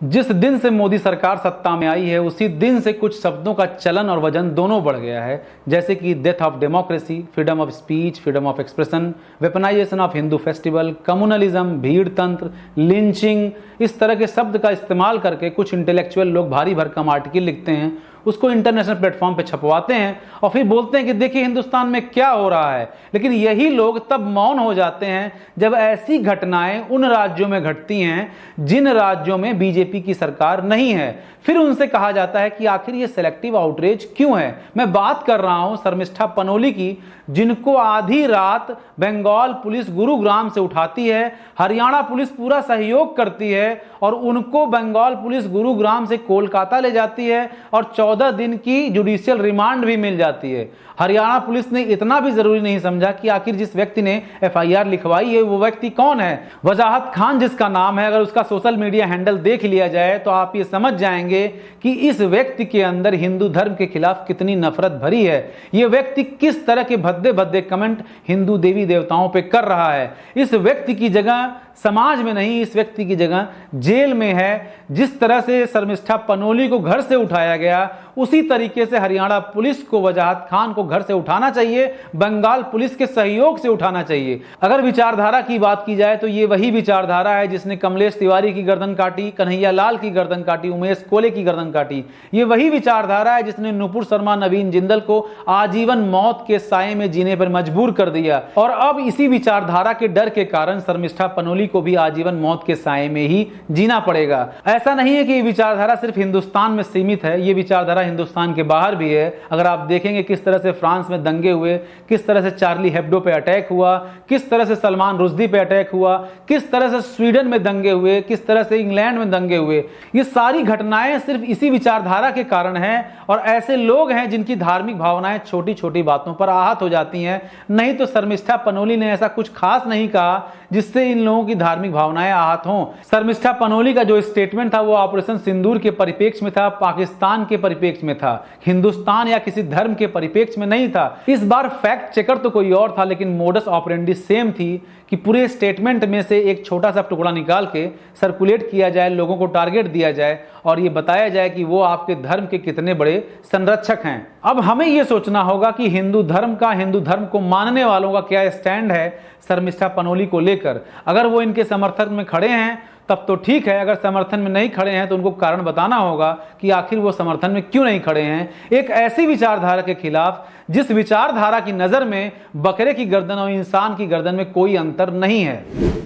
जिस दिन से मोदी सरकार सत्ता में आई है उसी दिन से कुछ शब्दों का चलन और वजन दोनों बढ़ गया है, जैसे कि death of democracy, freedom of speech, freedom of expression, weaponisation of Hindu festival, communalism, भीड़ तंत्र, लिंचिंग। इस तरह के शब्द का इस्तेमाल करके कुछ इंटेलेक्चुअल लोग भारी भरकम आर्टिकल लिखते हैं, उसको इंटरनेशनल प्लेटफॉर्म पे छपवाते हैं और फिर बोलते हैं कि देखिए हिंदुस्तान में क्या हो रहा है। लेकिन यही लोग तब मौन हो जाते हैं जब ऐसी घटनाएं उन राज्यों में घटती हैं जिन राज्यों में बीजेपी की सरकार नहीं है। फिर उनसे कहा जाता है कि आखिर ये सेलेक्टिव आउटरीच क्यों है। मैं बात कर रहा हूं शर्मिष्ठा पनोली की, जिनको आधी रात बंगाल पुलिस गुरुग्राम से उठाती है, हरियाणा पुलिस पूरा सहयोग करती है और उनको बंगाल पुलिस गुरुग्राम से कोलकाता ले जाती है और 14 दिन की जुडिशियल रिमांड भी मिल जाती है। हरियाणा पुलिस ने इतना भी जरूरी नहीं समझा कि आखिर जिस व्यक्ति ने एफआईआर लिखवाई है वो व्यक्ति कौन है। वजाहत खान जिसका नाम है, अगर उसका सोशल मीडिया हैंडल देख लिया जाए तो आप ये समझ जाएंगे कि इस व्यक्ति के अंदर हिंदू धर्म के खिलाफ कितनी नफरत भरी है। ये व्यक्ति किस तरह के भद्दे भद्दे कमेंट हिंदू देवी देवताओं पे कर रहा है। इस व्यक्ति की जगह समाज में नहीं, इस व्यक्ति की जगह जेल में है। जिस तरह से शर्मिष्ठा पनोली को घर से उठाया गया उसी तरीके से हरियाणा पुलिस को वजाहत खान को घर से उठाना चाहिए, बंगाल पुलिस के सहयोग से उठाना चाहिए। अगर विचारधारा की बात की जाए तो ये वही विचारधारा है जिसने कमलेश तिवारी की गर्दन काटी, कन्हैया लाल की गर्दन काटी, उमेश कोले की गर्दन काटी। ये वही विचारधारा है जिसने नुपुर शर्मा, नवीन जिंदल को आजीवन मौत के साए में जीने पर मजबूर कर दिया और अब इसी विचारधारा के डर के कारण शर्मिष्ठा पनोली को भी आजीवन मौत के साए में ही जीना पड़ेगा। ऐसा नहीं है कि ये विचारधारा सिर्फ हिंदुस्तान में सीमित है, ये विचारधारा हिंदुस्तान के बाहर भी है। अगर आप देखेंगे किस तरह से फ्रांस में दंगे हुए, किस तरह से चार्ली हेब्डो पे अटैक हुआ, किस तरह से सलमान रुश्दी पे अटैक हुआ, किस तरह से स्वीडन में दंगे हुए, किस तरह से इंग्लैंड में दंगे हुए, ये सारी घटनाएं सिर्फ इसी विचारधारा के कारण हैं और ऐसे लोग हैं जिनकी धार्मिक भावनाएं छोटी छोटी बातों पर आहत हो जाती हैं। नहीं तो शर्मिष्ठा पनोली ने ऐसा कुछ खास नहीं कहा जिससे इन लोगों की धार्मिक भावनाएं आहत हों। शर्मिष्ठा पनोली का जो स्टेटमेंट था वो ऑपरेशन सिंदूर के परिप्रेक्ष्य में था, पाकिस्तान के परिप्रेक्ष्य में था, हिंदुस्तान या किसी धर्म के परिप्रेक्ष्य में नहीं था। इस बार फैक्ट चेकर तो कोई और था लेकिन मोडस ऑपरेंडी सेम थी कि पूरे स्टेटमेंट में से एक छोटा सा टुकड़ा निकाल के सर्कुलेट किया जाए, लोगों को टारगेट दिया जाए और ये बताया जाए कि वो आपके धर्म के कितने बड़े संरक्षक हैं। अब हमें ये सोचना होगा कि हिंदू धर्म को मानने वालों का क्या स्टैंड है शर्मिष्ठा पनोली को लेकर। अगर वो इनके समर्थन में खड़े हैं तब तो ठीक है, अगर समर्थन में नहीं खड़े हैं तो उनको कारण बताना होगा कि आखिर वो समर्थन में क्यों नहीं खड़े हैं एक ऐसी विचारधारा के खिलाफ जिस विचारधारा की नजर में बकरे की गर्दन और इंसान की गर्दन में कोई अंतर नहीं है।